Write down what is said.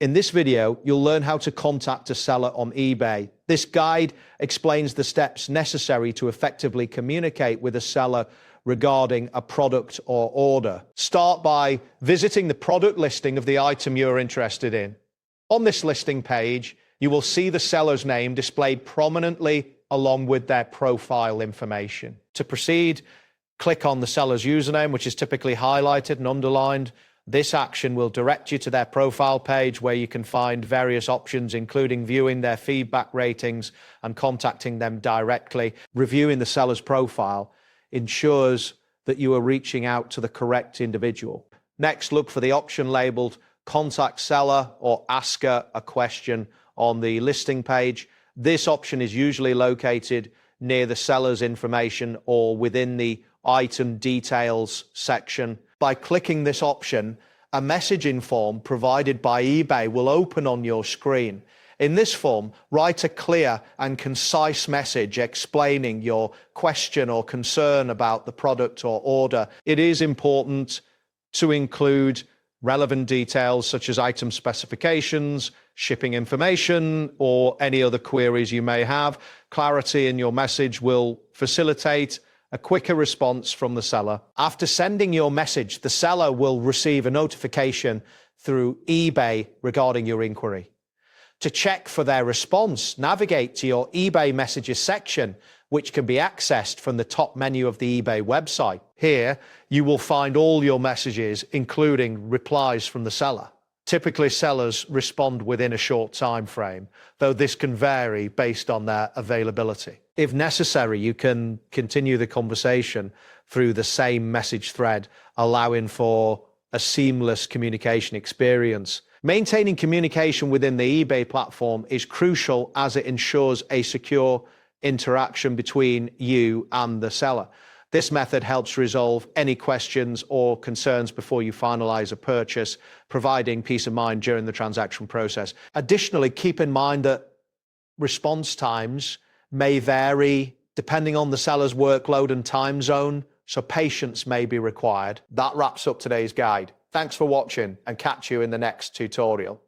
In this video, you'll learn how to contact a seller on eBay. This guide explains the steps necessary to effectively communicate with a seller regarding a product or order. Start by visiting the product listing of the item you're interested in. On this listing page, you will see the seller's name displayed prominently along with their profile information. To proceed, click on the seller's username, which is typically highlighted and underlined. This action will direct you to their profile page where you can find various options, including viewing their feedback ratings and contacting them directly. Reviewing the seller's profile ensures that you are reaching out to the correct individual. Next, look for the option labeled Contact Seller or Ask Her a Question on the listing page. This option is usually located near the seller's information or within the item details section. By clicking this option, a messaging form provided by eBay will open on your screen. In this form, write a clear and concise message explaining your question or concern about the product or order. It is important to include relevant details such as item specifications, shipping information, or any other queries you may have. Clarity in your message will facilitate a quicker response from the seller. After sending your message, the seller will receive a notification through eBay regarding your inquiry. To check for their response, navigate to your eBay messages section, which can be accessed from the top menu of the eBay website. Here, you will find all your messages, including replies from the seller. Typically, sellers respond within a short time frame, though this can vary based on their availability. If necessary, you can continue the conversation through the same message thread, allowing for a seamless communication experience. Maintaining communication within the eBay platform is crucial as it ensures a secure interaction between you and the seller. This method helps resolve any questions or concerns before you finalize a purchase, providing peace of mind during the transaction process. Additionally, keep in mind that response times may vary depending on the seller's workload and time zone, so patience may be required. That wraps up today's guide. Thanks for watching and catch you in the next tutorial.